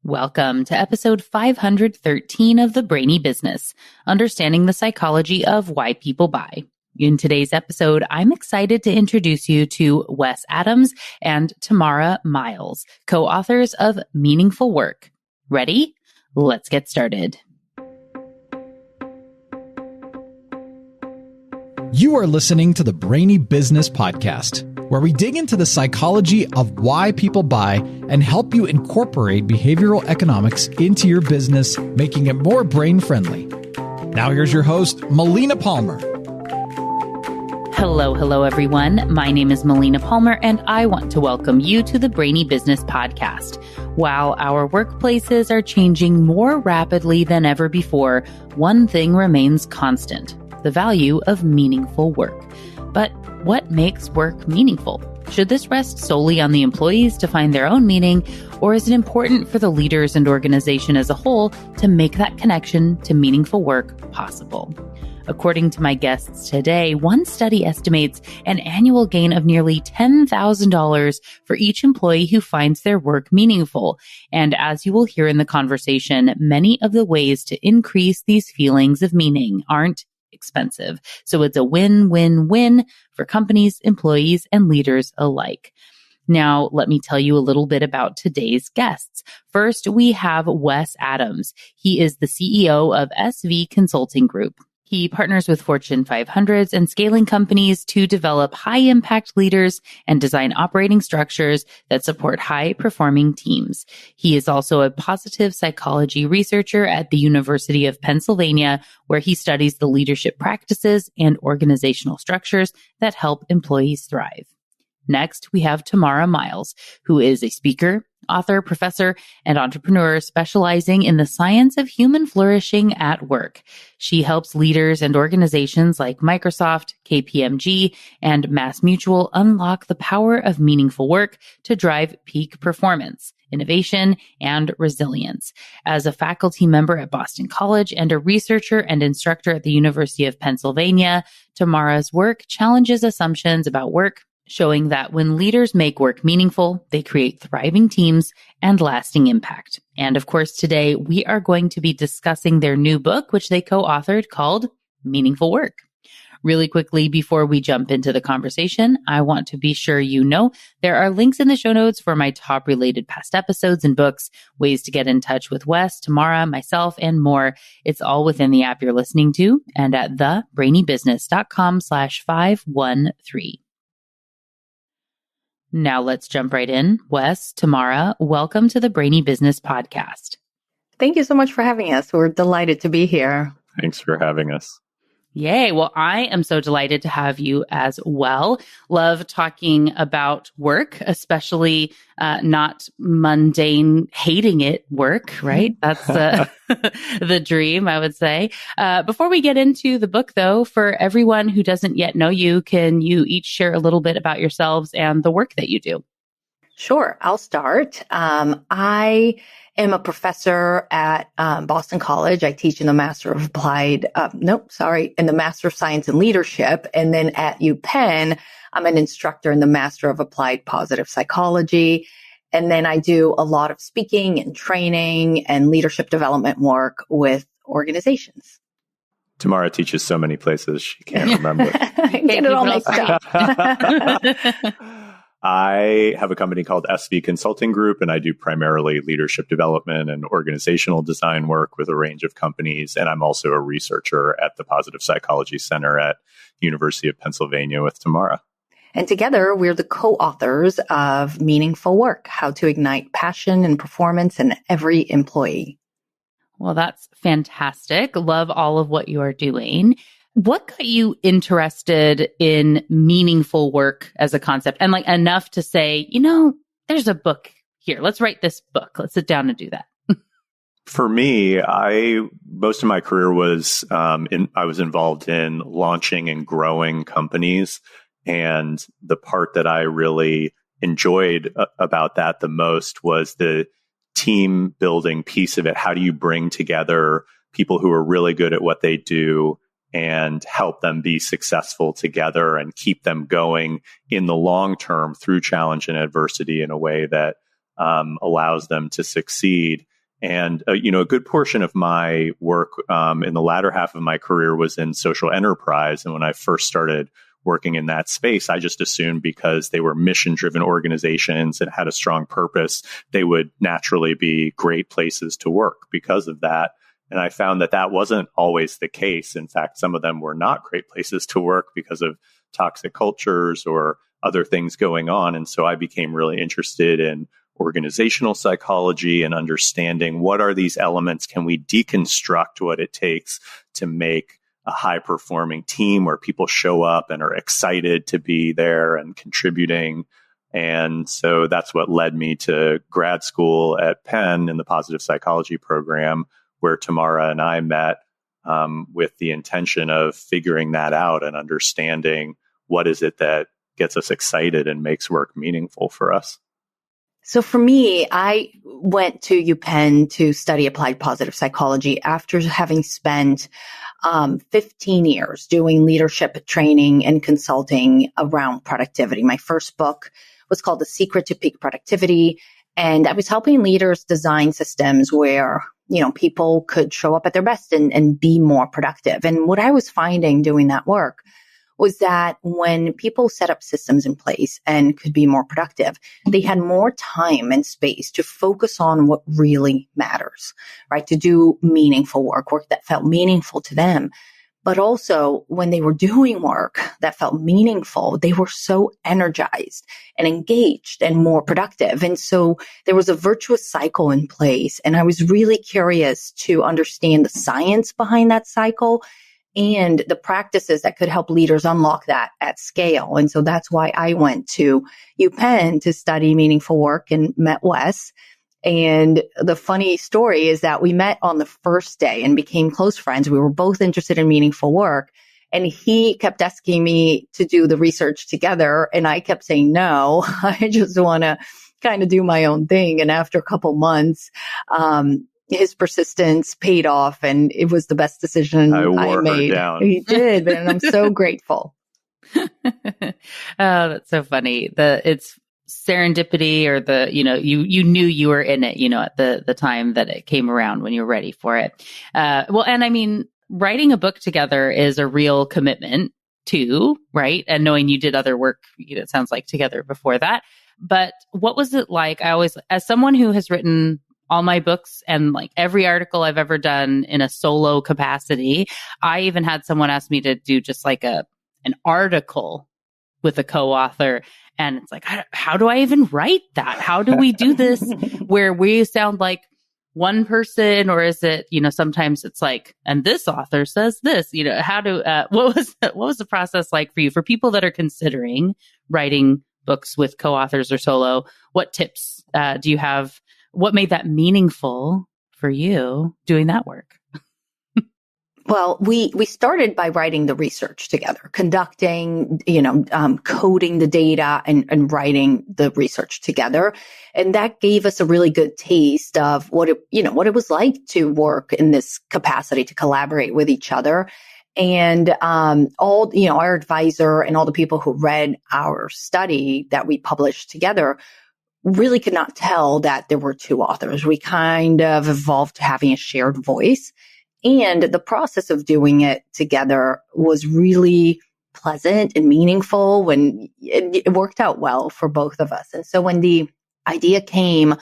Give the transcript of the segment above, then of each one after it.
Welcome to episode 513 of the Brainy Business, Understanding the Psychology of Why People Buy. In today's episode, I'm excited to introduce you to Wes Adams and Tamara Miles, co-authors of Meaningful Work. Ready? Let's get started. You are listening to the Brainy Business Podcast, where we dig into the psychology of why people buy and help you incorporate behavioral economics into your business, making it more brain-friendly. Now here's your host, Melina Palmer. Hello, everyone. My name is Melina Palmer, and I want to welcome you to the Brainy Business Podcast. While our workplaces are changing more rapidly than ever before, one thing remains constant: the value of meaningful work. But what makes work meaningful? Should this rest solely on the employees to find their own meaning, or is it important for the leaders and organization as a whole to make that connection to meaningful work possible? According to my guests today, one study estimates an annual gain of nearly $10,000 for each employee who finds their work meaningful. And as you will hear in the conversation, many of the ways to increase these feelings of meaning aren't expensive. So it's a win-win-win for companies, employees, and leaders alike. Now, let me tell you a little bit about today's guests. First, we have Wes Adams. He is the CEO of SV Consulting Group. He partners with Fortune 500s and scaling companies to develop high-impact leaders and design operating structures that support high-performing teams. He is also a positive psychology researcher at the University of Pennsylvania, where he studies the leadership practices and organizational structures that help employees thrive. Next, we have Tamara Miles, who is a speaker, author, professor, and entrepreneur specializing in the science of human flourishing at work. She helps leaders and organizations like Microsoft, KPMG, and MassMutual unlock the power of meaningful work to drive peak performance, innovation, and resilience. As a faculty member at Boston College and a researcher and instructor at the University of Pennsylvania, Tamara's work challenges assumptions about work, showing that when leaders make work meaningful, they create thriving teams and lasting impact. And of course, today we are going to be discussing their new book, which they co-authored, called Meaningful Work. Really quickly, before we jump into the conversation, I want to be sure you know there are links in the show notes for my top related past episodes and books, ways to get in touch with Wes, Tamara, myself, and more. It's all within the app you're listening to and at thebrainybusiness.com/513. Now let's jump right in. Wes, Tamara, welcome to the Brainy Business Podcast. Thank you so much for having us. We're delighted to be here. Thanks for having us. Yay. Well, I am so delighted to have you as well. Love talking about work, especially not mundane, hating it work, right? That's the dream, I would say. Before we get into the book, though, for everyone who doesn't yet know you, can you each share a little bit about yourselves and the work that you do? Sure. I'll start. I am a professor at Boston College. I teach in the Master of in the Master of Science in Leadership. And then at UPenn, I'm an instructor in the Master of Applied Positive Psychology. And then I do a lot of speaking and training and leadership development work with organizations. Tamara teaches so many places, she can't remember. Get it all mixed up. I have a company called SV Consulting Group, and I do primarily leadership development and organizational design work with a range of companies. And I'm also a researcher at the Positive Psychology Center at University of Pennsylvania with Tamara. And together, we're the co-authors of Meaningful Work, How to Ignite Passion and Performance in Every Employee. Well, that's fantastic. Love all of what you are doing. What got you interested in meaningful work as a concept and like enough to say, there's a book here. Let's write this book. Let's sit down and do that. For me, most of my career was, I was involved in launching and growing companies. And the part that I really enjoyed about that the most was the team building piece of it. How do you bring together people who are really good at what they do and help them be successful together and keep them going in the long term through challenge and adversity in a way that allows them to succeed? And, a good portion of my work in the latter half of my career was in social enterprise. And when I first started working in that space, I just assumed because they were mission-driven organizations and had a strong purpose, they would naturally be great places to work because of that. And I found that that wasn't always the case. In fact, some of them were not great places to work because of toxic cultures or other things going on. And so I became really interested in organizational psychology and understanding what are these elements? Can we deconstruct what it takes to make a high performing team where people show up and are excited to be there and contributing? And so that's what led me to grad school at Penn in the positive psychology program, where Tamara and I met with the intention of figuring that out and understanding what is it that gets us excited and makes work meaningful for us. So for me, I went to UPenn to study applied positive psychology after having spent 15 years doing leadership training and consulting around productivity. My first book was called The Secret to Peak Productivity, and I was helping leaders design systems where, people could show up at their best and be more productive. And what I was finding doing that work was that when people set up systems in place and could be more productive, they had more time and space to focus on what really matters, right? To do meaningful work that felt meaningful to them. But also when they were doing work that felt meaningful, they were so energized and engaged and more productive. And so there was a virtuous cycle in place. And I was really curious to understand the science behind that cycle and the practices that could help leaders unlock that at scale. And so that's why I went to UPenn to study meaningful work and met Wes. And the funny story is that we met on the first day and became close friends. We were both interested in meaningful work. And he kept asking me to do the research together. And I kept saying, no, I just want to kind of do my own thing. And after a couple months, his persistence paid off, and it was the best decision I made. He did, and I'm so grateful. Oh, that's so funny. It's serendipity, or you knew you were in it, at the time that it came around when you were ready for it. Well, and I mean, writing a book together is a real commitment too, right? And knowing you did other work, it sounds like together before that. But what was it like? As someone who has written all my books and like every article I've ever done in a solo capacity, I even had someone ask me to do just like an article with a co-author. And it's like, how do I even write that? How do we do this where we sound like one person? Or is it, sometimes it's like, and this author says this, what was the process like for you? For people that are considering writing books with co-authors or solo, what tips do you have? What made that meaningful for you doing that work? Well, we started by writing the research together, conducting, coding the data and writing the research together. And that gave us a really good taste of what it was like to work in this capacity, to collaborate with each other. And our advisor and all the people who read our study that we published together really could not tell that there were two authors. We kind of evolved to having a shared voice. And the process of doing it together was really pleasant and meaningful when it worked out well for both of us. And so when the idea came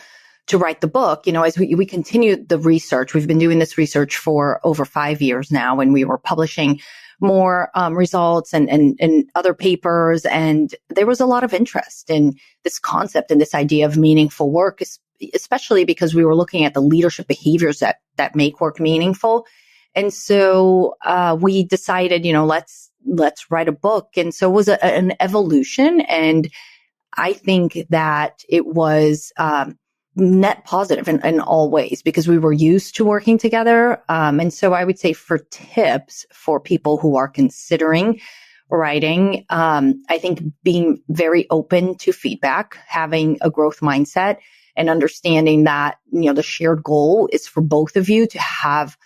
to write the book, as we continued the research, we've been doing this research for over 5 years now, and we were publishing more results and other papers. And there was a lot of interest in this concept and this idea of meaningful work, especially because we were looking at the leadership behaviors that make work meaningful. And so we decided, let's write a book. And so it was an evolution. And I think that it was net positive in all ways because we were used to working together. And so I would say for tips for people who are considering writing, I think being very open to feedback, having a growth mindset, and understanding that, the shared goal is for both of you to have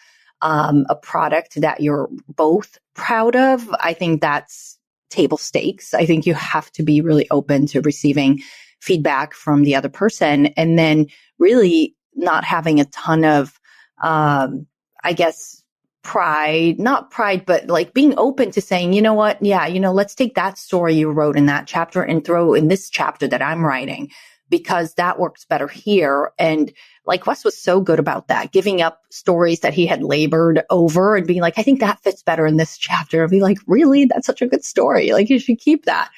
a product that you're both proud of. I think that's table stakes. I think you have to be really open to receiving feedback from the other person. And then really not having a ton of, I guess, not pride, but like being open to saying, you know what? Yeah, let's take that story you wrote in that chapter and throw in this chapter that I'm writing, because that works better here. And like Wes was so good about that, giving up stories that he had labored over and being like, I think that fits better in this chapter. And be like, really? That's such a good story. Like, you should keep that.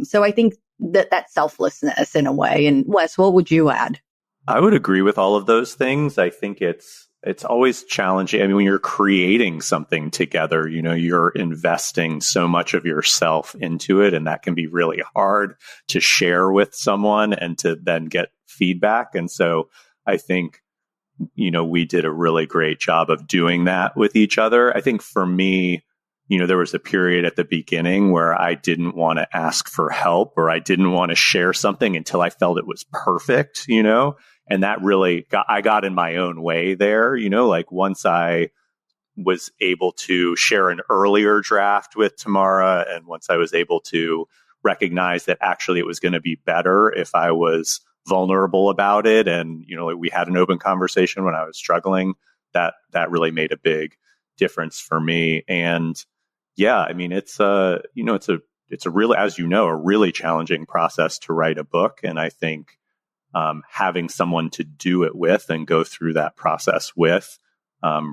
So I think that selflessness in a way. And Wes, what would you add? I would agree with all of those things. I think it's always challenging. I mean, when you're creating something together, you're investing so much of yourself into it, and that can be really hard to share with someone and to then get feedback. And so I think, we did a really great job of doing that with each other. I think for me, there was a period at the beginning where I didn't want to ask for help, or I didn't want to share something until I felt it was perfect, and that really I got in my own way there, like once I was able to share an earlier draft with Tamara, and once I was able to recognize that actually it was going to be better if I was vulnerable about it, and like we had an open conversation when I was struggling, that really made a big difference for me. And yeah, I mean, it's a really, as a really challenging process to write a book, and I think having someone to do it with and go through that process with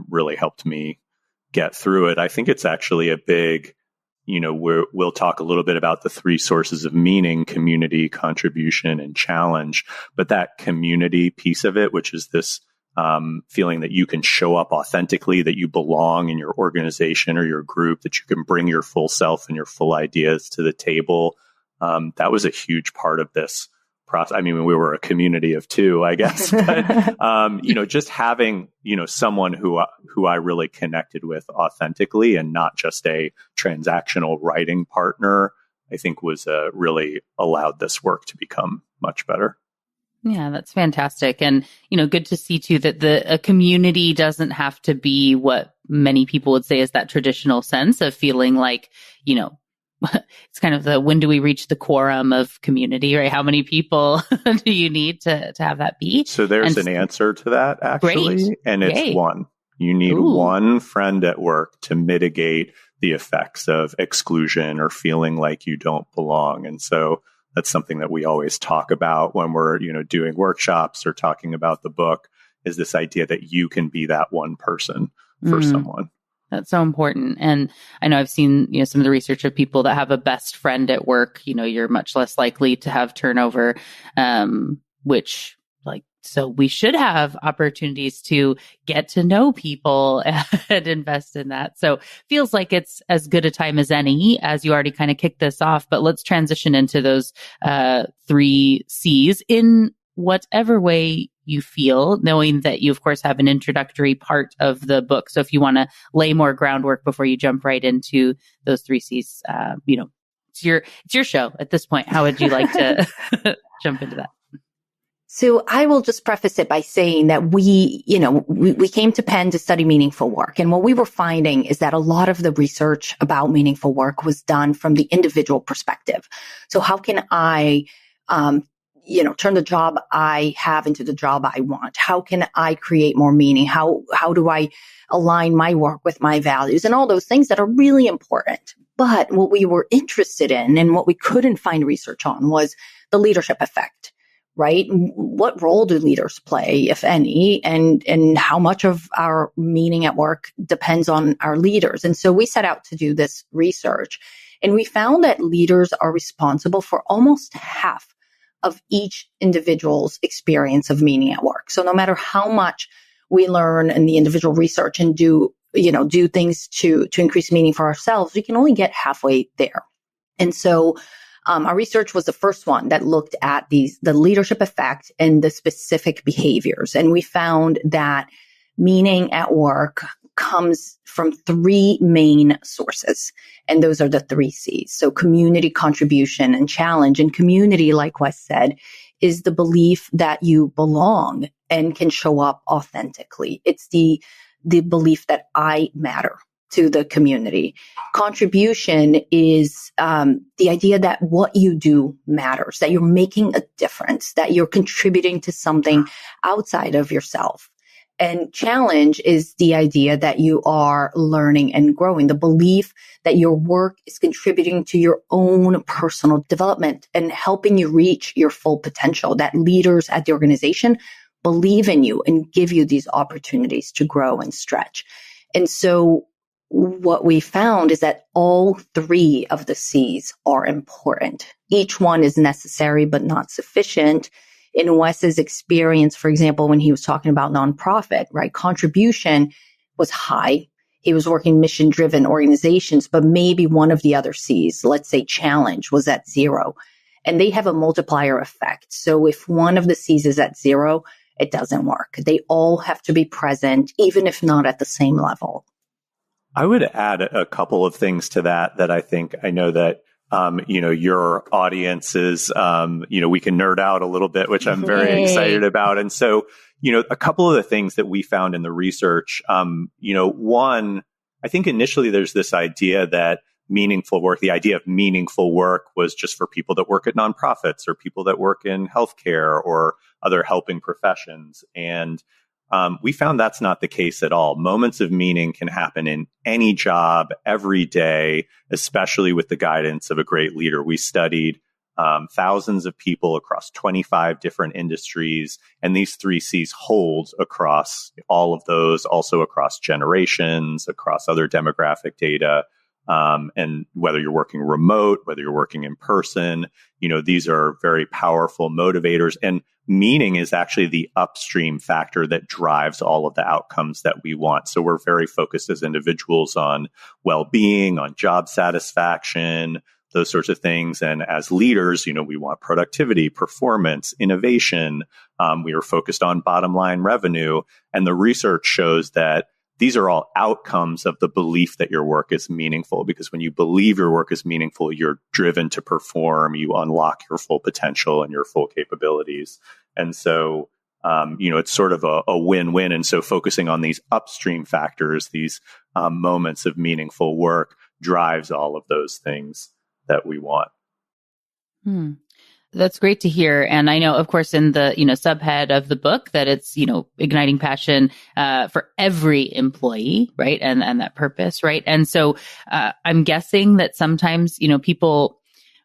really helped me get through it. I think it's actually a big, we'll talk a little bit about the 3 sources of meaning: community, contribution, and challenge. But that community piece of it, which is this feeling that you can show up authentically, that you belong in your organization or your group, that you can bring your full self and your full ideas to the table. That was a huge part of this process. I mean, we were a community of 2, I guess, but, just having, someone who I really connected with authentically, and not just a transactional writing partner, I think was really allowed this work to become much better. Yeah, that's fantastic. And, good to see too that a community doesn't have to be what many people would say is that traditional sense of feeling like, it's kind of the, when do we reach the quorum of community, right? How many people do you need to have that be? So there's an answer to that, actually. Great. And it's Yay. one. You need one friend at work to mitigate the effects of exclusion or feeling like you don't belong. And so that's something that we always talk about when we're, doing workshops or talking about the book, is this idea that you can be that one person for someone. That's so important. And I know I've seen, some of the research of people that have a best friend at work, you're much less likely to have turnover, so we should have opportunities to get to know people and invest in that. So feels like it's as good a time as any, as you already kind of kicked this off, but let's transition into those 3 C's in whatever way you feel, knowing that you, of course, have an introductory part of the book. So if you want to lay more groundwork before you jump right into those 3 C's, it's your show at this point. How would you like to jump into that? So I will just preface it by saying that we came to Penn to study meaningful work. And what we were finding is that a lot of the research about meaningful work was done from the individual perspective. So how can I, turn the job I have into the job I want? How can I create more meaning? How do I align my work with my values and all those things that are really important? But what we were interested in and what we couldn't find research on was the leadership effect. Right? What role do leaders play, if any, and how much of our meaning at work depends on our leaders? And so we set out to do this research, and we found that leaders are responsible for almost half of each individual's experience of meaning at work. So no matter how much we learn in the individual research and do things to increase meaning for ourselves, we can only get halfway there. And so our research was the first one that looked at the leadership effect and the specific behaviors. And we found that meaning at work comes from 3 main sources. And those are the 3 C's. So community, contribution, and challenge. And community, like Wes said, is the belief that you belong and can show up authentically. It's the belief that I matter. to the community. Contribution is the idea that what you do matters, that you're making a difference, that you're contributing to something outside of yourself. And challenge is the idea that you are learning and growing, the belief that your work is contributing to your own personal development and helping you reach your full potential, that leaders at the organization believe in you and give you these opportunities to grow and stretch. And so what we found is that all three of the C's are important. Each one is necessary, but not sufficient. In Wes's experience, for example, when he was talking about nonprofit, right? Contribution was high. He was working mission-driven organizations, but maybe one of the other C's, let's say challenge, was at 0. And they have a multiplier effect. So if one of the C's is at 0, it doesn't work. They all have to be present, even if not at the same level. I would add a couple of things to that I know that your audience is, we can nerd out a little bit, which I'm very excited about. And so, a couple of the things that we found in the research, one, I think initially there's this idea that the idea of meaningful work was just for people that work at nonprofits or people that work in healthcare or other helping professions. And we found that's not the case at all. Moments of meaning can happen in any job every day, especially with the guidance of a great leader. We studied thousands of people across 25 different industries, and these 3 C's hold across all of those, also across generations, across other demographic data. And whether you're working remote, whether you're working in person, these are very powerful motivators. And meaning is actually the upstream factor that drives all of the outcomes that we want. So we're very focused as individuals on well-being, on job satisfaction, those sorts of things. And as leaders, we want productivity, performance, innovation. We are focused on bottom line revenue. And the research shows that these are all outcomes of the belief that your work is meaningful, because when you believe your work is meaningful, you're driven to perform, you unlock your full potential and your full capabilities. And so, it's sort of a win-win. And so focusing on these upstream factors, these moments of meaningful work drives all of those things that we want. That's great to hear. And I know, of course, in the, subhead of the book that it's, igniting passion for every employee, right? And that purpose, right? And so I'm guessing that sometimes, people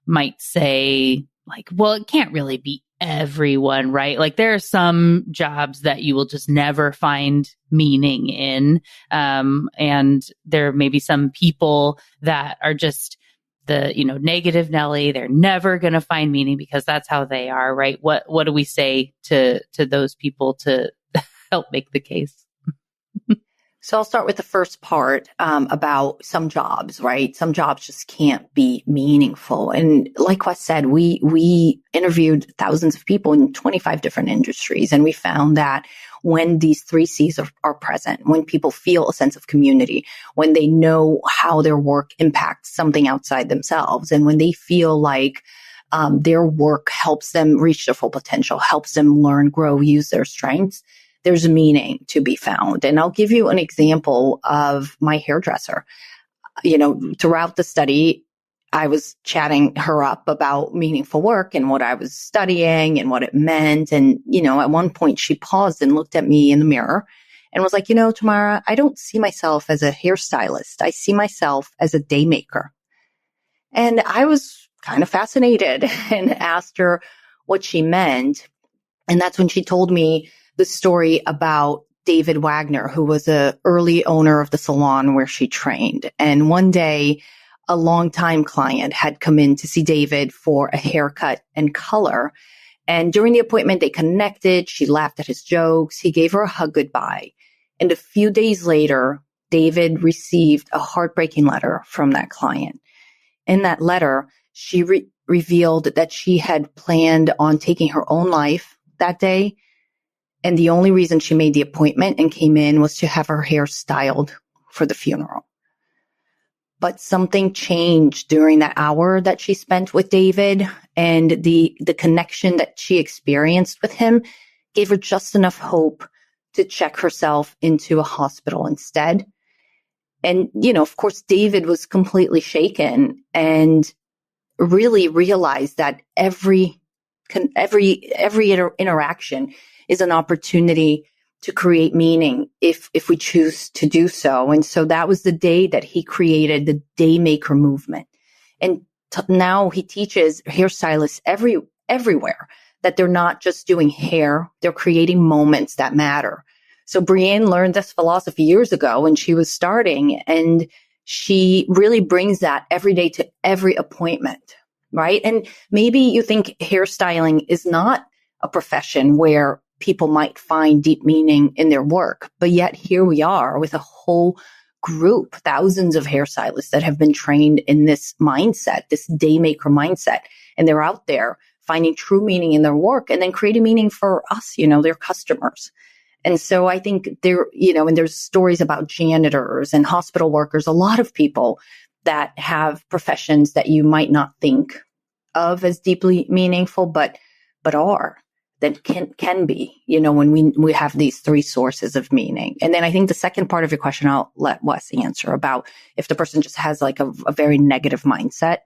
might say like, well, it can't really be everyone, right? Like there are some jobs that you will just never find meaning in. And there may be some people that are just the, negative Nelly, they're never going to find meaning because that's how they are, right? What do we say to those people to help make the case? So I'll start with the first part about some jobs, right? Some jobs just can't be meaningful. And like Wes said, we interviewed thousands of people in 25 different industries, and we found that when these 3 C's are present, when people feel a sense of community, when they know how their work impacts something outside themselves, and when they feel like their work helps them reach their full potential, helps them learn, grow, use their strengths, there's meaning to be found. And I'll give you an example of my hairdresser. Throughout the study, I was chatting her up about meaningful work and what I was studying and what it meant. And, at one point she paused and looked at me in the mirror and was like, Tamara, I don't see myself as a hairstylist. I see myself as a day maker. And I was kind of fascinated and asked her what she meant. And that's when she told me the story about David Wagner, who was an early owner of the salon where she trained. And one day, a longtime client had come in to see David for a haircut and color. And during the appointment, they connected. She laughed at his jokes. He gave her a hug goodbye. And a few days later, David received a heartbreaking letter from that client. In that letter, she revealed that she had planned on taking her own life that day. And the only reason she made the appointment and came in was to have her hair styled for the funeral. But something changed during that hour that she spent with David, and the connection that she experienced with him gave her just enough hope to check herself into a hospital instead. And, of course, David was completely shaken and really realized that every interaction is an opportunity to create meaning if we choose to do so. And so that was the day that he created the Daymaker movement. And now he teaches hairstylists everywhere that they're not just doing hair, they're creating moments that matter. So Brienne learned this philosophy years ago when she was starting, and she really brings that every day to every appointment, right? And maybe you think hairstyling is not a profession where people might find deep meaning in their work, but yet here we are with a whole group, thousands of hairstylists that have been trained in this mindset, this Daymaker mindset, and they're out there finding true meaning in their work and then creating meaning for us, their customers. And so I think and there's stories about janitors and hospital workers, a lot of people that have professions that you might not think of as deeply meaningful, but are, that can be, when we have these three sources of meaning. And then I think the second part of your question, I'll let Wes answer about if the person just has like a very negative mindset.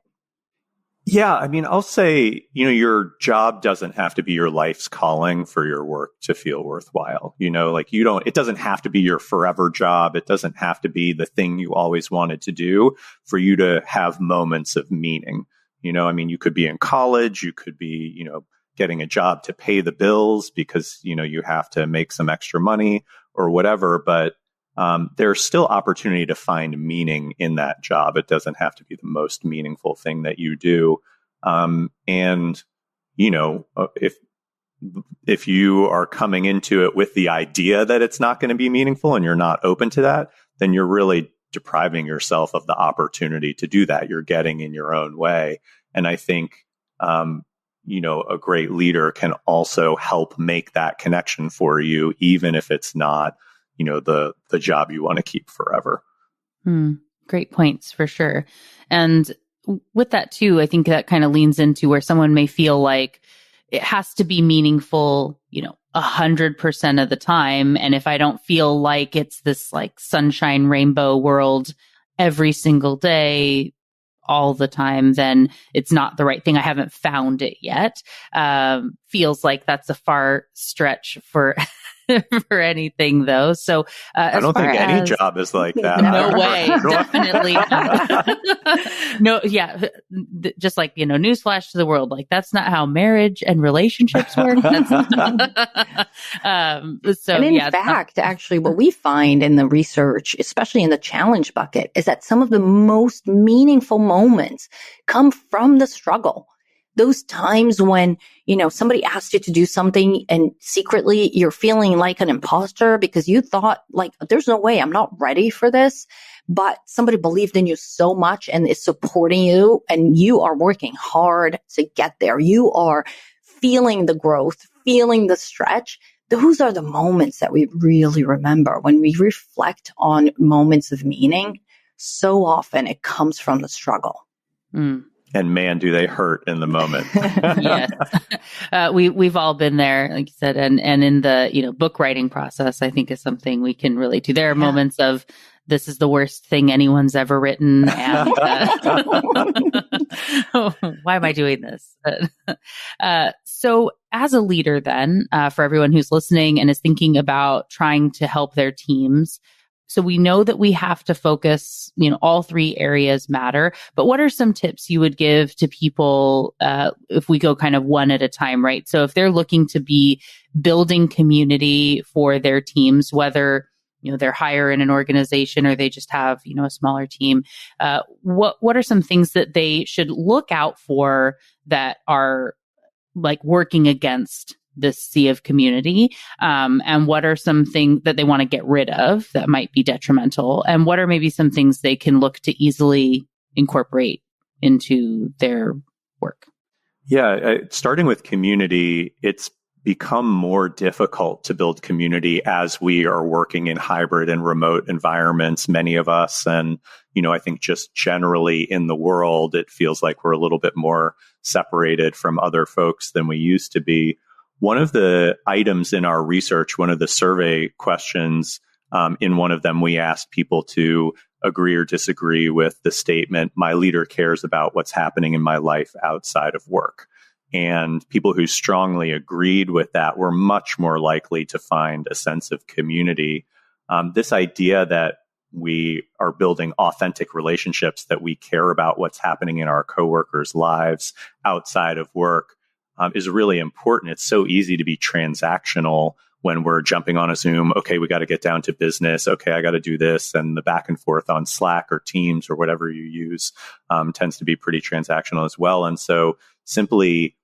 Yeah, I'll say, your job doesn't have to be your life's calling for your work to feel worthwhile. It doesn't have to be your forever job. It doesn't have to be the thing you always wanted to do for you to have moments of meaning. You could be in college, you could be, getting a job to pay the bills because, you have to make some extra money or whatever, but there's still opportunity to find meaning in that job. It doesn't have to be the most meaningful thing that you do. If you are coming into it with the idea that it's not going to be meaningful and you're not open to that, then you're really depriving yourself of the opportunity to do that. You're getting in your own way. And I think, a great leader can also help make that connection for you, even if it's not the job you want to keep forever. Great points for sure. And with that too, I think that kind of leans into where someone may feel like it has to be meaningful, 100% of the time. And if I don't feel like it's this like sunshine rainbow world every single day, all the time, then it's not the right thing. I haven't found it yet. Feels like that's a far stretch for for anything though. So I don't think any job is like that. No way. Definitely not. No. Yeah. Just like, newsflash to the world. Like that's not how marriage and relationships work. And in fact, actually what we find in the research, especially in the challenge bucket, is that some of the most meaningful moments come from the struggle. Those times when, somebody asked you to do something and secretly you're feeling like an imposter because you thought like, there's no way I'm not ready for this, but somebody believed in you so much and is supporting you and you are working hard to get there. You are feeling the growth, feeling the stretch. Those are the moments that we really remember when we reflect on moments of meaning. So often it comes from the struggle. And man, do they hurt in the moment. Yes. We've all been there, like you said, and in the, book writing process, I think is something we can relate to. There are moments of this is the worst thing anyone's ever written. And why am I doing this? So as a leader then, for everyone who's listening and is thinking about trying to help their teams, so we know that we have to focus, all three areas matter, but what are some tips you would give to people if we go kind of one at a time, right? So if they're looking to be building community for their teams, whether, they're higher in an organization or they just have, a smaller team, what are some things that they should look out for that are like working against this sea of community? And what are some things that they want to get rid of that might be detrimental? And what are maybe some things they can look to easily incorporate into their work? Yeah, starting with community, it's become more difficult to build community as we are working in hybrid and remote environments, many of us. And, I think just generally in the world, it feels like we're a little bit more separated from other folks than we used to be. One of the items in our research, one of the survey questions, in one of them, we asked people to agree or disagree with the statement, my leader cares about what's happening in my life outside of work. And people who strongly agreed with that were much more likely to find a sense of community. This idea that we are building authentic relationships, that we care about what's happening in our coworkers' lives outside of work is really important. It's so easy to be transactional when we're jumping on a Zoom. Okay, we got to get down to business. Okay, I got to do this. And the back and forth on Slack or Teams or whatever you use tends to be pretty transactional as well. And so simply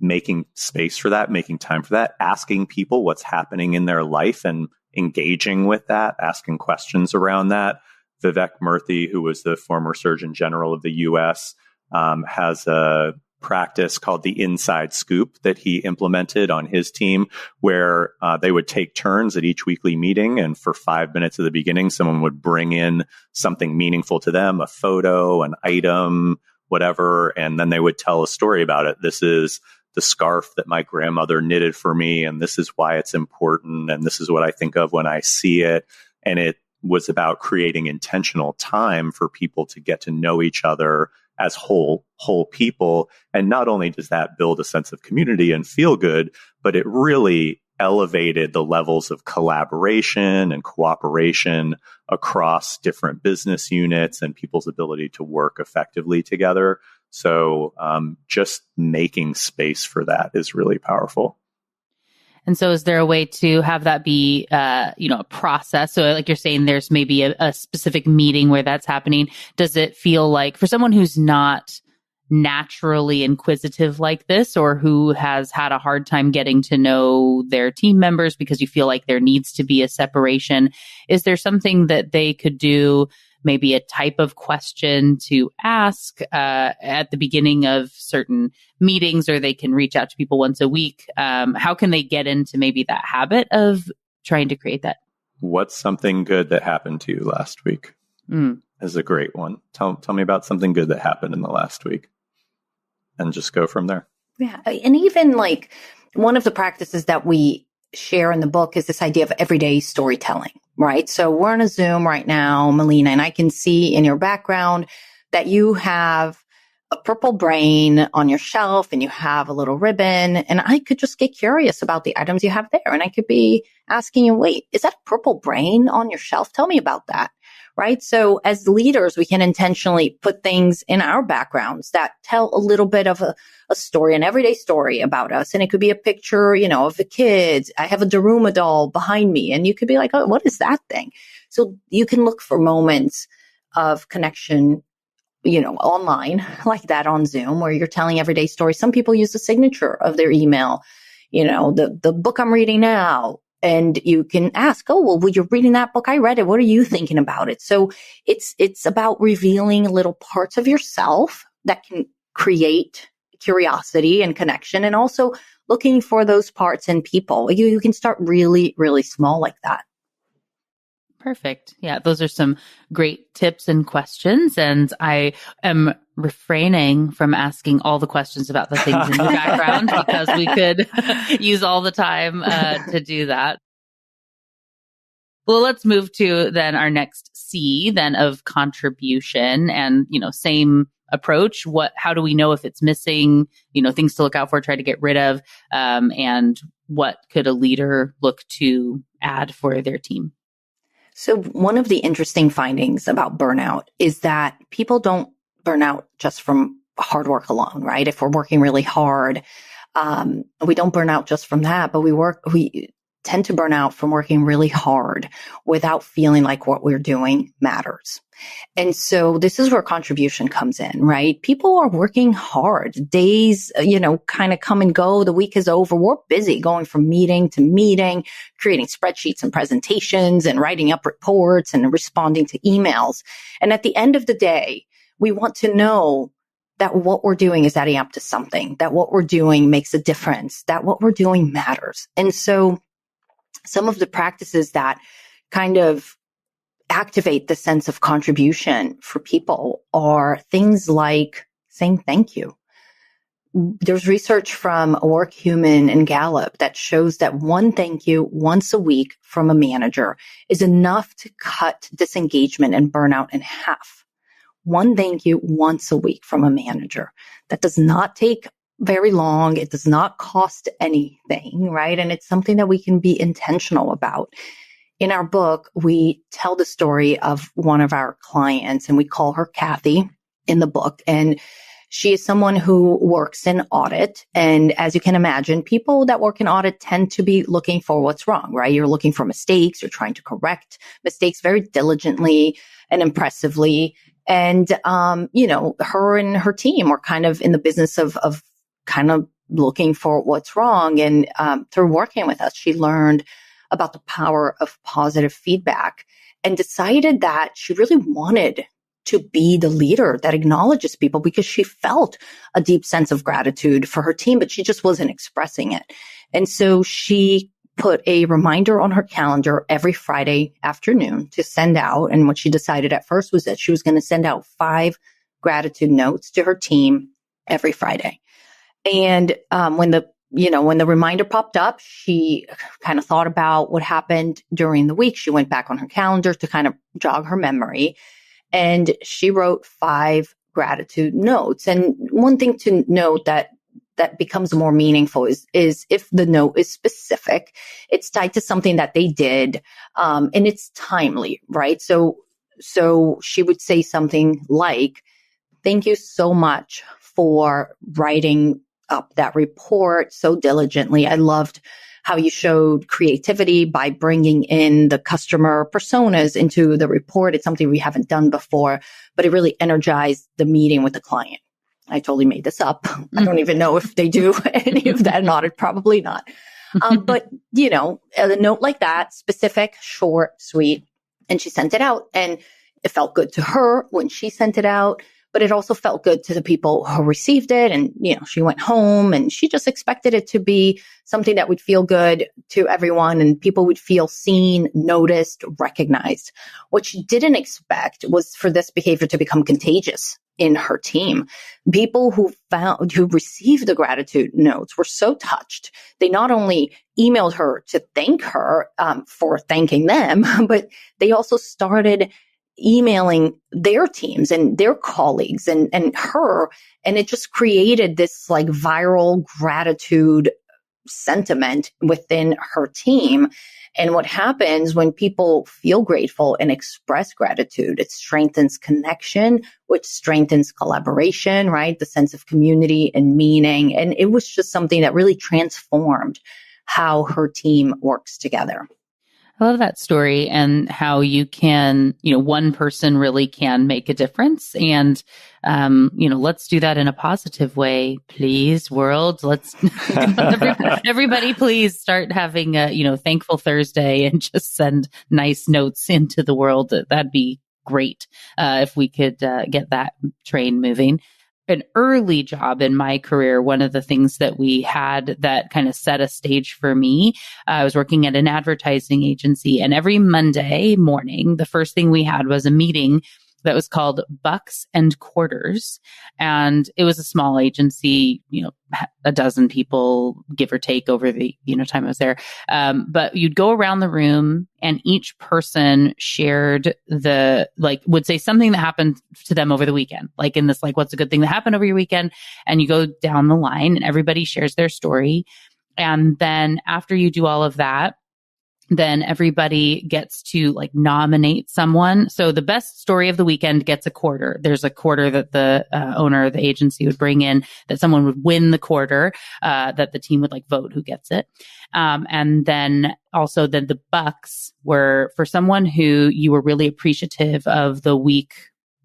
making space for that, making time for that, asking people what's happening in their life and engaging with that, asking questions around that. Vivek Murthy, who was the former Surgeon General of the US, has a practice called the Inside Scoop that he implemented on his team, where they would take turns at each weekly meeting. And for 5 minutes at the beginning, someone would bring in something meaningful to them, a photo, an item, whatever. And then they would tell a story about it. This is the scarf that my grandmother knitted for me, and this is why it's important, and this is what I think of when I see it. And it was about creating intentional time for people to get to know each other as whole people. And not only does that build a sense of community and feel good, but it really elevated the levels of collaboration and cooperation across different business units and people's ability to work effectively together. So just making space for that is really powerful. And so is there a way to have that be, a process? So like you're saying, there's maybe a specific meeting where that's happening. Does it feel like for someone who's not naturally inquisitive like this, or who has had a hard time getting to know their team members because you feel like there needs to be a separation, is there something that they could do, maybe a type of question to ask at the beginning of certain meetings, or they can reach out to people once a week? How can they get into maybe that habit of trying to create that? What's something good that happened to you last week? Is a great one. Tell me about something good that happened in the last week, and just go from there. Yeah. And even like one of the practices that we share in the book is this idea of everyday storytelling, right? So we're on a Zoom right now, Melina, and I can see in your background that you have a purple brain on your shelf and you have a little ribbon. And I could just get curious about the items you have there. And I could be asking you, wait, is that a purple brain on your shelf? Tell me about that. Right. So as leaders, we can intentionally put things in our backgrounds that tell a little bit of a story, an everyday story about us. And it could be a picture, of the kids. I have a Daruma doll behind me, and you could be like, oh, what is that thing? So you can look for moments of connection, online like that on Zoom, where you're telling everyday stories. Some people use the signature of their email, the book I'm reading now. And you can ask, oh, well, you're reading that book. I read it. What are you thinking about it? So it's about revealing little parts of yourself that can create curiosity and connection, and also looking for those parts in people. You can start really, really small like that. Perfect. Yeah, those are some great tips and questions. And I am refraining from asking all the questions about the things in your background because we could use all the time to do that. Well, let's move to then our next C then of contribution, and, same approach. How do we know if it's missing, things to look out for, try to get rid of, and what could a leader look to add for their team? So one of the interesting findings about burnout is that people don't burn out just from hard work alone, right? If we're working really hard, we don't burn out just from that, but we tend to burn out from working really hard without feeling like what we're doing matters. And so this is where contribution comes in, right? People are working hard. Days, kind of come and go. The week is over. We're busy going from meeting to meeting, creating spreadsheets and presentations and writing up reports and responding to emails. And at the end of the day, we want to know that what we're doing is adding up to something, that what we're doing makes a difference, that what we're doing matters. And so some of the practices that kind of activate the sense of contribution for people are things like saying thank you. there's research from WorkHuman and Gallup that shows that one thank you once a week from a manager is enough to cut disengagement and burnout in half. One thank you once a week from a manager. That does not take very long. It does not cost anything, right? And it's something that we can be intentional about. In our book, we tell the story of one of our clients, and we call her Kathy in the book. And she is someone who works in audit. And as you can imagine, people that work in audit tend to be looking for what's wrong, right? You're looking for mistakes. You're trying to correct mistakes very diligently and impressively. And, her and her team were kind of in the business of kind of looking for what's wrong. And through working with us, she learned about the power of positive feedback and decided that she really wanted to be the leader that acknowledges people, because she felt a deep sense of gratitude for her team, but she just wasn't expressing it. And so she put a reminder on her calendar every Friday afternoon to send out. And what she decided at first was that she was going to send out 5 gratitude notes to her team every Friday. And when the reminder popped up, she kind of thought about what happened during the week. She went back on her calendar to kind of jog her memory. And she wrote 5 gratitude notes. And one thing to note that becomes more meaningful is if the note is specific, it's tied to something that they did, and it's timely, right? So she would say something like, "Thank you so much for writing up that report so diligently. I loved how you showed creativity by bringing in the customer personas into the report. It's something we haven't done before, but it really energized the meeting with the client." I totally made this up. I don't even know if they do any of that in audit. Probably not. But, a note like that, specific, short, sweet, and she sent it out. And it felt good to her when she sent it out, but it also felt good to the people who received it. And, she went home and she just expected it to be something that would feel good to everyone and people would feel seen, noticed, recognized. What she didn't expect was for this behavior to become contagious in her team. People who received the gratitude notes were so touched. They not only emailed her to thank her for thanking them, but they also started emailing their teams and their colleagues and her. And it just created this like viral gratitude sentiment within her team. And what happens when people feel grateful and express gratitude, it strengthens connection, which strengthens collaboration, right? The sense of community and meaning. And it was just something that really transformed how her team works together. I love that story and how you can, one person really can make a difference. And, let's do that in a positive way, please, world. Let's, everybody please start having a, Thankful Thursday and just send nice notes into the world. That'd be great if we could get that train moving. An early job in my career, one of the things that we had that kind of set a stage for me, I was working at an advertising agency, and every Monday morning, the first thing we had was a meeting that was called Bucks and Quarters. And it was a small agency, 12 people, give or take, over the, time I was there. But you'd go around the room and each person shared would say something that happened to them over the weekend. Like in this, what's a good thing that happened over your weekend? And you go down the line and everybody shares their story. And then after you do all of that, then everybody gets to nominate someone. So the best story of the weekend gets a quarter. There's a quarter that the owner of the agency would bring in, that someone would win the quarter, that the team would vote who gets it. And then also the bucks were for someone who you were really appreciative of the week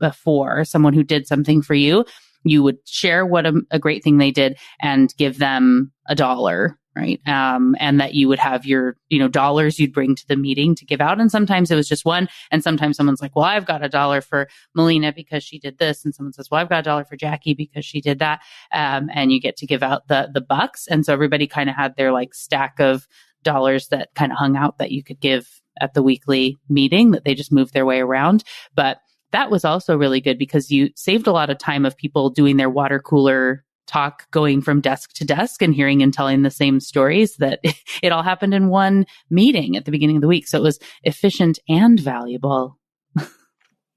before, someone who did something for you. You would share what a great thing they did and give them $1. Right. And that you would have your, dollars you'd bring to the meeting to give out. And sometimes it was just one. And sometimes someone's like, well, I've got $1 for Melina because she did this. And someone says, well, I've got $1 for Jackie because she did that. And you get to give out the bucks. And so everybody kind of had their stack of dollars that kind of hung out that you could give at the weekly meeting that they just moved their way around. But that was also really good because you saved a lot of time of people doing their water cooler talk going from desk to desk and hearing and telling the same stories, that it all happened in one meeting at the beginning of the week. So it was efficient and valuable.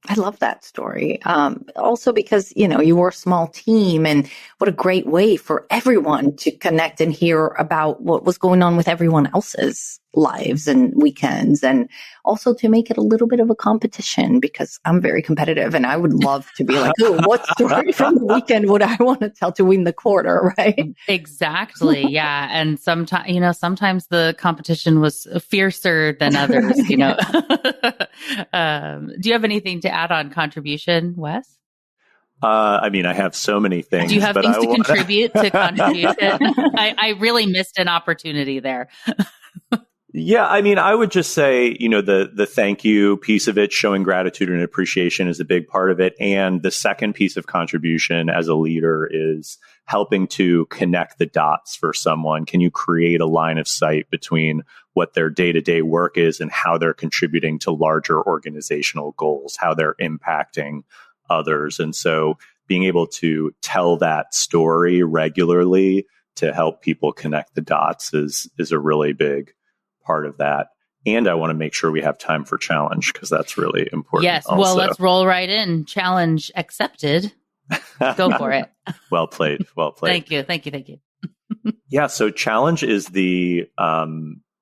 I love that story. Also because, you were a small team, and what a great way for everyone to connect and hear about what was going on with everyone else's lives and weekends, and also to make it a little bit of a competition, because I'm very competitive and I would love to be like, oh, what story from the weekend would I want to tell to win the quarter, right? Exactly. Yeah. And sometimes the competition was fiercer than others, Do you have anything to add on contribution, Wes? I have so many things. Do you have things to contribute to contribution? I really missed an opportunity there. Yeah, I would just say, the thank you piece of it, showing gratitude and appreciation is a big part of it. And the second piece of contribution as a leader is helping to connect the dots for someone. Can you create a line of sight between what their day-to-day work is and how they're contributing to larger organizational goals, how they're impacting others? And so being able to tell that story regularly to help people connect the dots is a really big part of that. And I want to make sure we have time for challenge, because that's really important. Yes. Also. Well, let's roll right in. Challenge accepted. Go for it. Well played. Well played. Thank you. Yeah. So challenge is the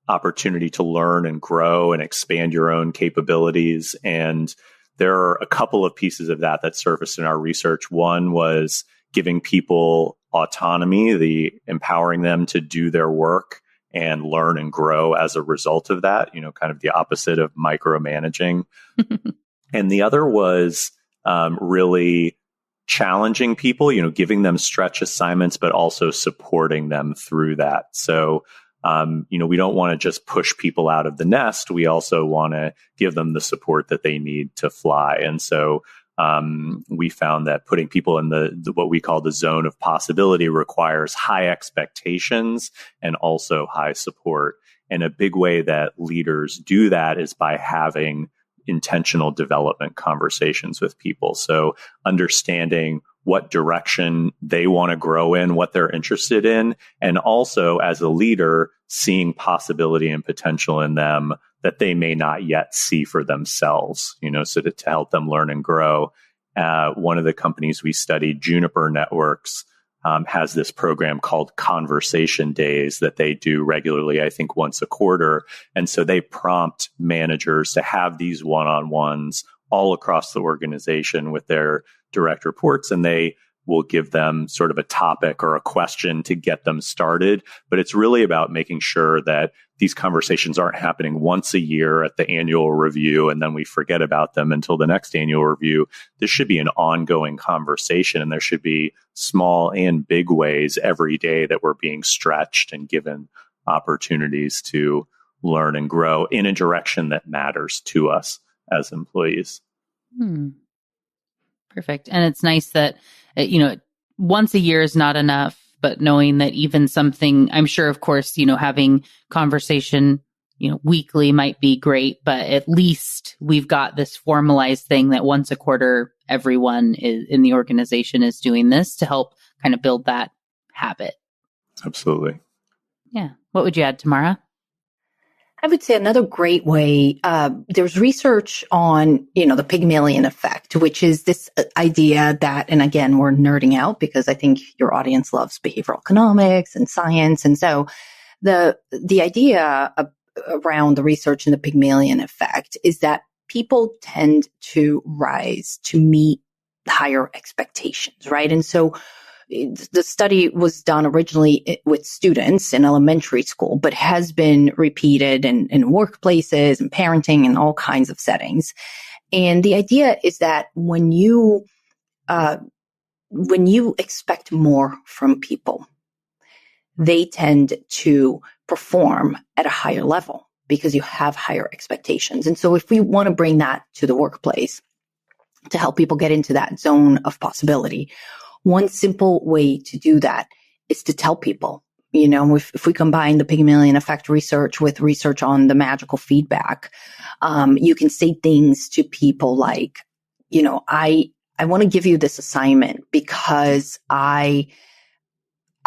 opportunity to learn and grow and expand your own capabilities. And there are a couple of pieces of that surfaced in our research. One was giving people autonomy, empowering them to do their work and learn and grow as a result of that, kind of the opposite of micromanaging. And the other was really challenging people, giving them stretch assignments, but also supporting them through that. So, we don't want to just push people out of the nest. We also want to give them the support that they need to fly. And so we found that putting people in the what we call the zone of possibility requires high expectations and also high support. And a big way that leaders do that is by having intentional development conversations with people. So understanding what direction they want to grow in, what they're interested in, and also as a leader, seeing possibility and potential in them that they may not yet see for themselves, so to help them learn and grow. One of the companies we studied, Juniper Networks, has this program called Conversation Days that they do regularly, I think once a quarter. And so they prompt managers to have these one-on-ones all across the organization with their direct reports, and they will give them sort of a topic or a question to get them started. But it's really about making sure that these conversations aren't happening once a year at the annual review, and then we forget about them until the next annual review. This should be an ongoing conversation, and there should be small and big ways every day that we're being stretched and given opportunities to learn and grow in a direction that matters to us as employees. Perfect. And it's nice that, once a year is not enough, but knowing that even something, I'm sure, of course, having conversation, weekly might be great, but at least we've got this formalized thing that once a quarter, everyone in the organization is doing this to help kind of build that habit. Absolutely. Yeah. What would you add, Tamara? I would say another great way, there's research on, the Pygmalion effect, which is this idea that, and again, we're nerding out because I think your audience loves behavioral economics and science. And so the idea around the research in the Pygmalion effect is that people tend to rise to meet higher expectations, right? And so the study was done originally with students in elementary school, but has been repeated in workplaces and parenting and all kinds of settings. And the idea is that when you expect more from people, they tend to perform at a higher level because you have higher expectations. And so if we want to bring that to the workplace to help people get into that zone of possibility, one simple way to do that is to tell people, if we combine the Pygmalion effect research with research on the magical feedback, you can say things to people like, I want to give you this assignment because I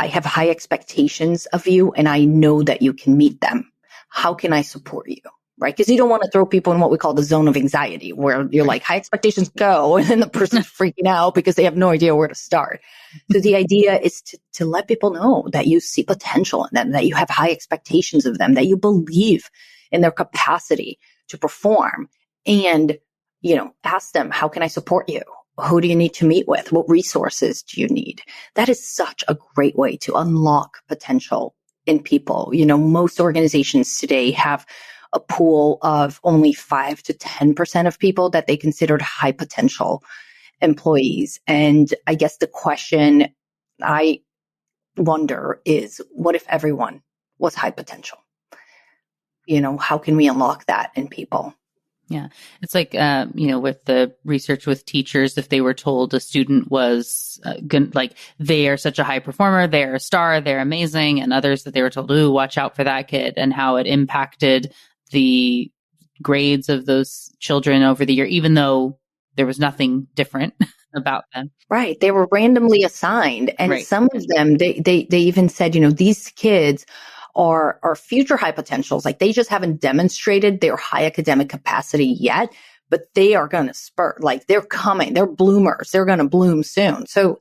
I have high expectations of you and I know that you can meet them. How can I support you? Right? Because you don't want to throw people in what we call the zone of anxiety, where you're like, high expectations, go. And then the person's freaking out because they have no idea where to start. So the idea is to let people know that you see potential in them, that you have high expectations of them, that you believe in their capacity to perform, and, ask them, how can I support you? Who do you need to meet with? What resources do you need? That is such a great way to unlock potential in people. Most organizations today have a pool of only 5 to 10% of people that they considered high potential employees. And I guess the question I wonder is, what if everyone was high potential? How can we unlock that in people? Yeah. It's like, with the research with teachers, if they were told a student was they are such a high performer, they're a star, they're amazing, and others that they were told, ooh, watch out for that kid, and how it impacted the grades of those children over the year, even though there was nothing different about them. Right. They were randomly assigned. And Right. Some of them, they even said, these kids are future high potentials. Like, they just haven't demonstrated their high academic capacity yet, but they are going to spurt. Like, they're coming, they're bloomers. They're going to bloom soon. So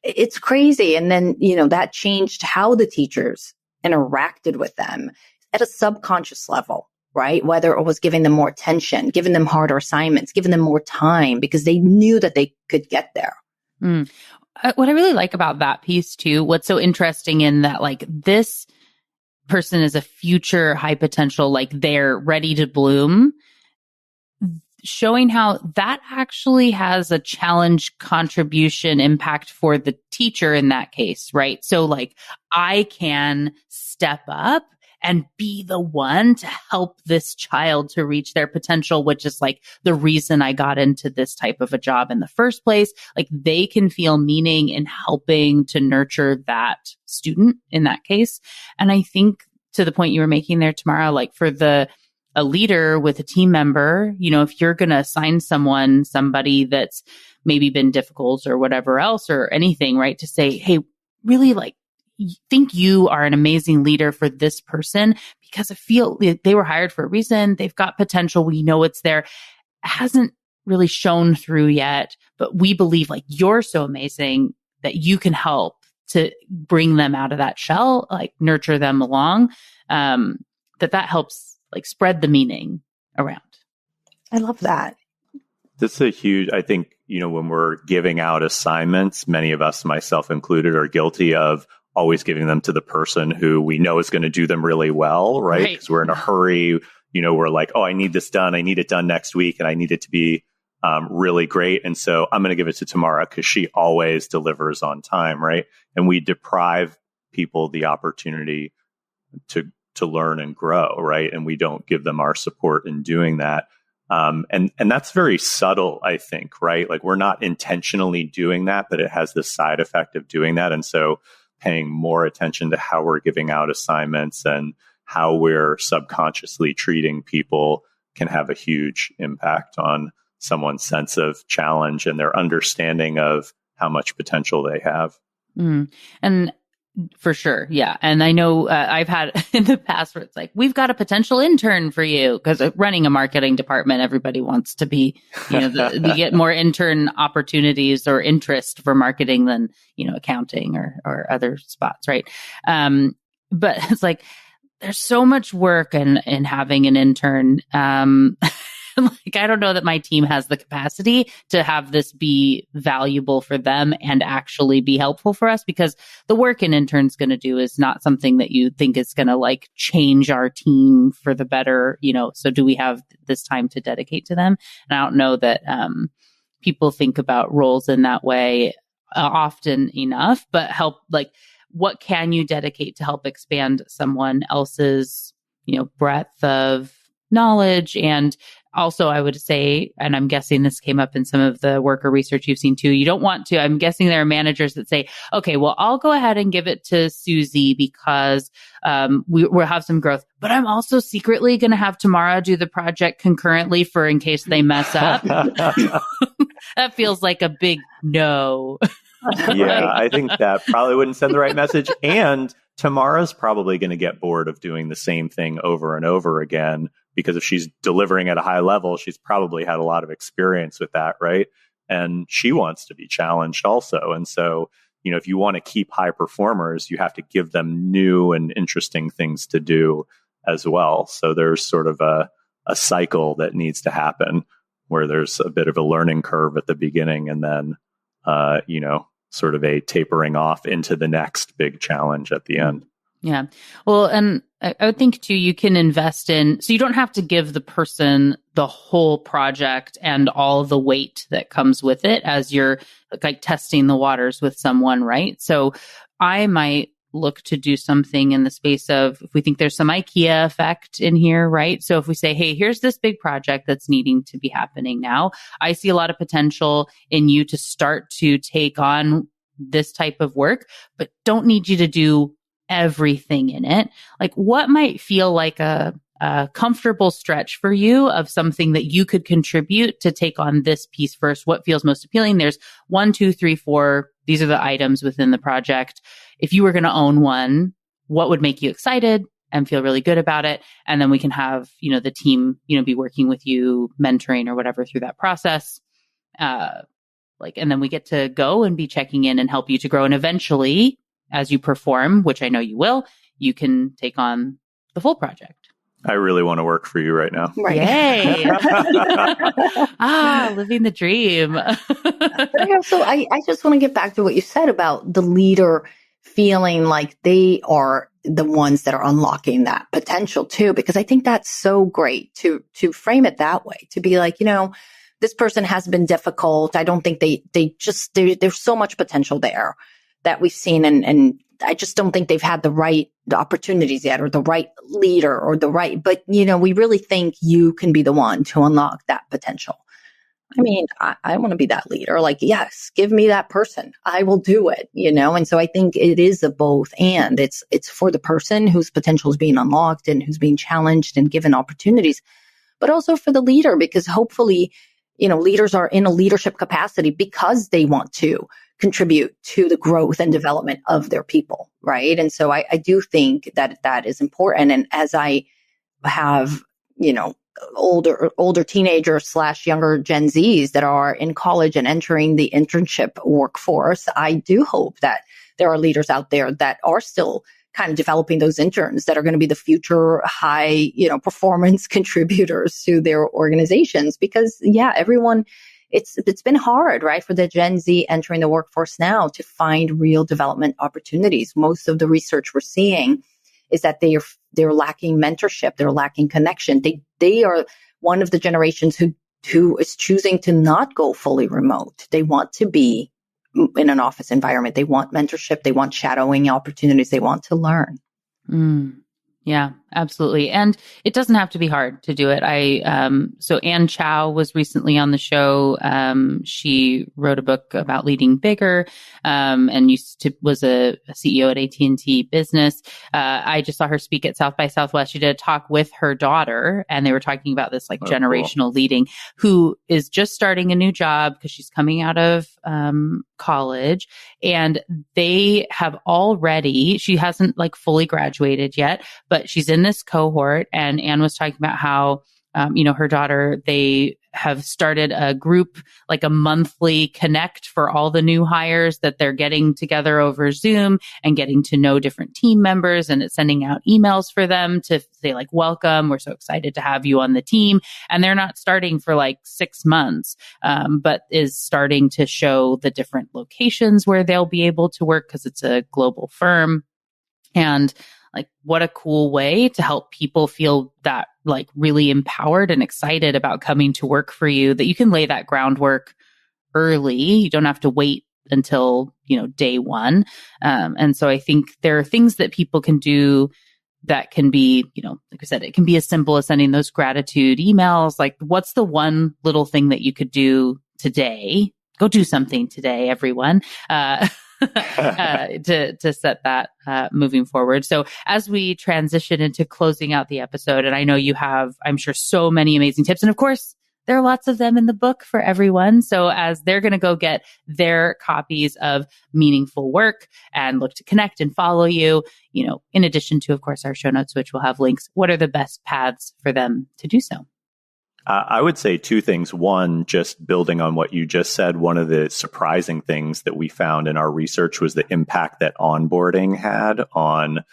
it's crazy. And then, that changed how the teachers interacted with them at a subconscious level. Right? Whether it was giving them more attention, giving them harder assignments, giving them more time, because they knew that they could get there. What I really like about that piece too, what's so interesting in that, like, this person is a future high potential, like they're ready to bloom, showing how that actually has a challenge contribution impact for the teacher in that case, right? So like, I can step up and be the one to help this child to reach their potential, which is like the reason I got into this type of a job in the first place. Like, they can feel meaning in helping to nurture that student in that case. And I think, to the point you were making there, Tamara, like for a leader with a team member, if you're going to assign somebody that's maybe been difficult or whatever else or anything, right, to say, hey, really, like, think you are an amazing leader for this person because I feel they were hired for a reason. They've got potential. We know it's there. It hasn't really shown through yet, but we believe, like, you're so amazing that you can help to bring them out of that shell, like nurture them along. That helps, like, spread the meaning around. I love that. This is a huge, I think, when we're giving out assignments, many of us, myself included, are guilty of always giving them to the person who we know is going to do them really well, right? Because we're in a hurry. We're like, oh, I need this done. I need it done next week, and I need it to be really great. And so I'm going to give it to Tamara because she always delivers on time, right? And we deprive people the opportunity to learn and grow, right? And we don't give them our support in doing that. And that's very subtle, I think, right? Like, we're not intentionally doing that, but it has the side effect of doing that. And so paying more attention to how we're giving out assignments and how we're subconsciously treating people can have a huge impact on someone's sense of challenge and their understanding of how much potential they have. And for sure. Yeah. And I know I've had in the past where it's like, we've got a potential intern for you, because running a marketing department, everybody wants to be, you get more intern opportunities or interest for marketing than, accounting or other spots. Right. But it's like, there's so much work in having an intern. Like, I don't know that my team has the capacity to have this be valuable for them and actually be helpful for us, because the work an intern's going to do is not something that you think is going to, like, change our team for the better, so do we have this time to dedicate to them? And I don't know that people think about roles in that way often enough, but what can you dedicate to help expand someone else's, breadth of knowledge? And also, I would say, and I'm guessing this came up in some of the worker research you've seen too, you don't want to, I'm guessing there are managers that say, okay, well, I'll go ahead and give it to Susie because we'll have some growth, but I'm also secretly going to have Tamara do the project concurrently for in case they mess up. That feels like a big no. Yeah, I think that probably wouldn't send the right message. And Tamara's probably going to get bored of doing the same thing over and over again, because if she's delivering at a high level, she's probably had a lot of experience with that, right? And she wants to be challenged also. And so, if you want to keep high performers, you have to give them new and interesting things to do as well. So there's sort of a cycle that needs to happen where there's a bit of a learning curve at the beginning, and then, sort of a tapering off into the next big challenge at the end. Yeah. Well, and I would think too, you can invest in, so you don't have to give the person the whole project and all the weight that comes with it as you're like testing the waters with someone, right? So I might look to do something in the space of, if we think there's some IKEA effect in here, right? So if we say, hey, here's this big project that's needing to be happening now, I see a lot of potential in you to start to take on this type of work, but don't need you to do everything in it. Like, what might feel like a comfortable stretch for you of something that you could contribute to take on this piece first? What feels most appealing? There's 1, 2, 3, 4. These are the items within the project. If you were going to own one, what would make you excited and feel really good about it? And then we can have, the team, be working with you, mentoring or whatever through that process. And then we get to go and be checking in and help you to grow. And eventually, as you perform, which I know you will, you can take on the full project. I really want to work for you right now. Right. Yay. Living the dream. But also, I just want to get back to what you said about the leader feeling like they are the ones that are unlocking that potential too, because I think that's so great to frame it that way, to be like, this person has been difficult. I don't think there's so much potential there that we've seen. And I just don't think they've had the opportunities yet, or the right leader, but we really think you can be the one to unlock that potential. I mean, I want to be that leader. Like, yes, give me that person. I will do it, And so I think it is a both and. It's for the person whose potential is being unlocked and who's being challenged and given opportunities, but also for the leader, because hopefully, leaders are in a leadership capacity because they want to contribute to the growth and development of their people, right? And so I do think that is important. And as I have, older teenagers / younger Gen Zs that are in college and entering the internship workforce, I do hope that there are leaders out there that are still kind of developing those interns that are going to be the future high, performance contributors to their organizations. Because everyone, it's been hard, right, for the Gen Z entering the workforce now to find real development opportunities. Most of the research we're seeing is that they're lacking mentorship, they're lacking connection. They are one of the generations who is choosing to not go fully remote. They want to be in an office environment. They want mentorship. They want shadowing opportunities. They want to learn. Yeah, absolutely. And it doesn't have to be hard to do it. So Ann Chow was recently on the show. She wrote a book about leading bigger, and was a CEO at AT&T Business. I just saw her speak at South by Southwest. She did a talk with her daughter, and they were talking about this generational leading, who is just starting a new job because she's coming out of college, and they have already, she hasn't fully graduated yet, but she's in this cohort. And Anne was talking about how, her daughter, they have started a group, a monthly connect for all the new hires that they're getting together over Zoom and getting to know different team members. And it's sending out emails for them to say welcome. We're so excited to have you on the team. And they're not starting for 6 months, but is starting to show the different locations where they'll be able to work because it's a global firm. And what a cool way to help people feel that really empowered and excited about coming to work for you, that you can lay that groundwork early. You don't have to wait until, day one. And so I think there are things that people can do that can be, like I said, it can be as simple as sending those gratitude emails. What's the one little thing that you could do today? Go do something today, everyone. To set that moving forward. So as we transition into closing out the episode, and I know you have, I'm sure, so many amazing tips. And of course, there are lots of them in the book for everyone. So as they're going to go get their copies of Meaningful Work and look to connect and follow you, in addition to, of course, our show notes, which will have links, what are the best paths for them to do so? I would say two things. One, just building on what you just said, one of the surprising things that we found in our research was the impact that onboarding had on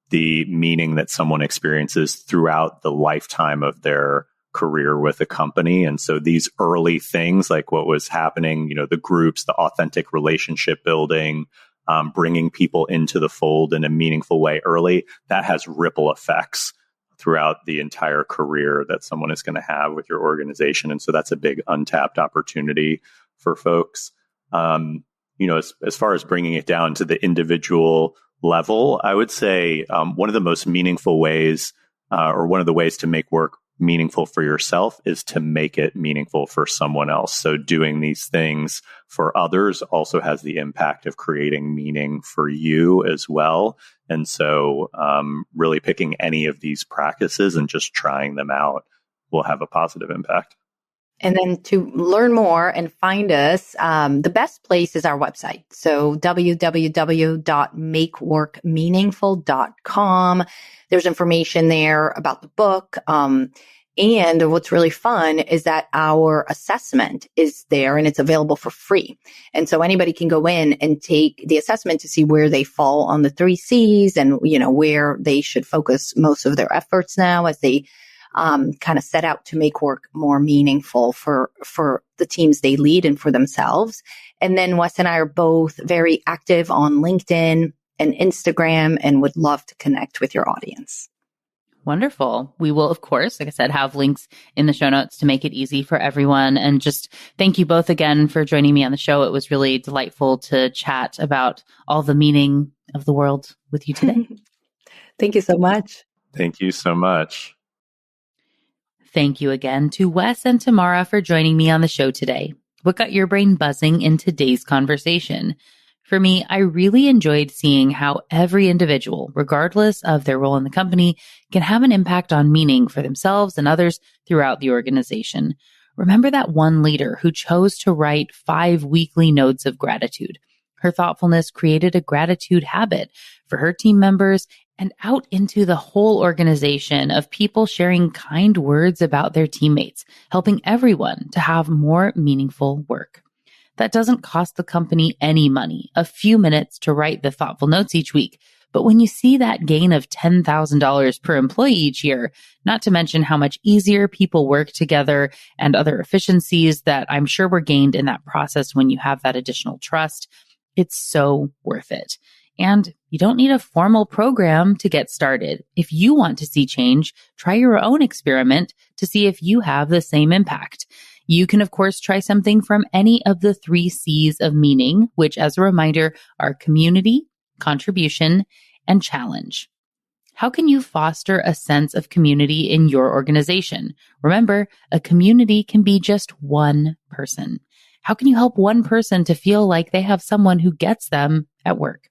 the meaning that someone experiences throughout the lifetime of their career with a company. And so these early things, like what was happening, the groups, the authentic relationship building, bringing people into the fold in a meaningful way early, that has ripple effects throughout the entire career that someone is going to have with your organization. And so that's a big untapped opportunity for folks. As far as bringing it down to the individual level, I would say one of the most meaningful ways, or one of the ways to make work meaningful for yourself, is to make it meaningful for someone else. So doing these things for others also has the impact of creating meaning for you as well. And so really picking any of these practices and just trying them out will have a positive impact. And then to learn more and find us, the best place is our website. So www.makeworkmeaningful.com. There's information there about the book. And what's really fun is that our assessment is there and it's available for free. And so anybody can go in and take the assessment to see where they fall on the 3 C's and, where they should focus most of their efforts now as they kind of set out to make work more meaningful for the teams they lead and for themselves. And then Wes and I are both very active on LinkedIn and Instagram and would love to connect with your audience. Wonderful. We will, of course, like I said, have links in the show notes to make it easy for everyone. And just thank you both again for joining me on the show. It was really delightful to chat about all the meaning of the world with you today. Thank you so much. Thank you so much. Thank you again to Wes and Tamara for joining me on the show today. What got your brain buzzing in today's conversation? For me, I really enjoyed seeing how every individual, regardless of their role in the company, can have an impact on meaning for themselves and others throughout the organization. Remember that one leader who chose to write 5 weekly notes of gratitude. Her thoughtfulness created a gratitude habit for her team members and out into the whole organization of people sharing kind words about their teammates, helping everyone to have more meaningful work. That doesn't cost the company any money, a few minutes to write the thoughtful notes each week. But when you see that gain of $10,000 per employee each year, not to mention how much easier people work together and other efficiencies that I'm sure were gained in that process when you have that additional trust, it's so worth it. And you don't need a formal program to get started. If you want to see change, try your own experiment to see if you have the same impact. You can, of course, try something from any of the 3 C's of meaning, which, as a reminder, are community, contribution, and challenge. How can you foster a sense of community in your organization? Remember, a community can be just one person. How can you help one person to feel like they have someone who gets them at work?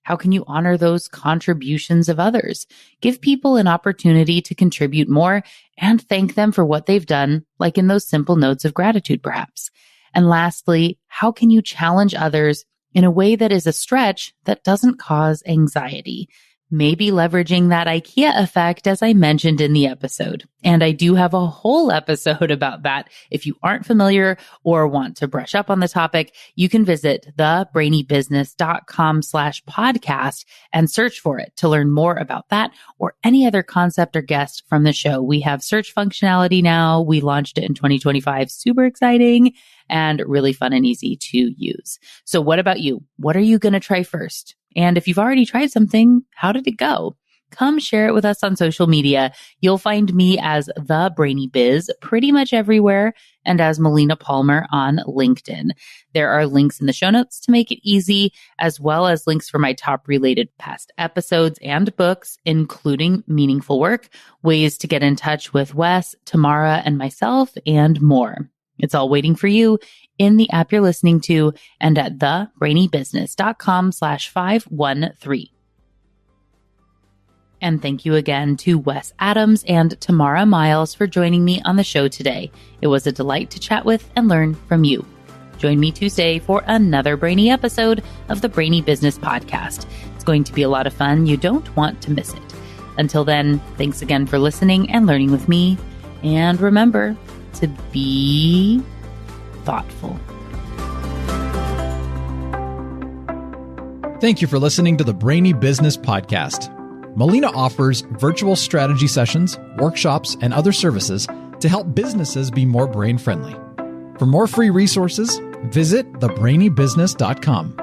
How can you honor those contributions of others? Give people an opportunity to contribute more and thank them for what they've done, like in those simple notes of gratitude, perhaps. And lastly, how can you challenge others in a way that is a stretch that doesn't cause anxiety? Maybe leveraging that IKEA effect, as I mentioned in the episode. And I do have a whole episode about that. If you aren't familiar or want to brush up on the topic, you can visit thebrainybusiness.com/podcast and search for it to learn more about that or any other concept or guest from the show. We have search functionality now. We launched it in 2025. Super exciting and really fun and easy to use. So what about you? What are you going to try first? And if you've already tried something, how did it go? Come share it with us on social media. You'll find me as The Brainy Biz pretty much everywhere and as Melina Palmer on LinkedIn. There are links in the show notes to make it easy, as well as links for my top related past episodes and books, including Meaningful Work, ways to get in touch with Wes, Tamara, and myself, and more. It's all waiting for you in the app you're listening to and at thebrainybusiness.com/513. And thank you again to Wes Adams and Tamara Miles for joining me on the show today. It was a delight to chat with and learn from you. Join me Tuesday for another brainy episode of the Brainy Business Podcast. It's going to be a lot of fun. You don't want to miss it. Until then, thanks again for listening and learning with me. And remember to be thoughtful. Thank you for listening to the Brainy Business Podcast. Melina offers virtual strategy sessions, workshops, and other services to help businesses be more brain-friendly. For more free resources, visit thebrainybusiness.com.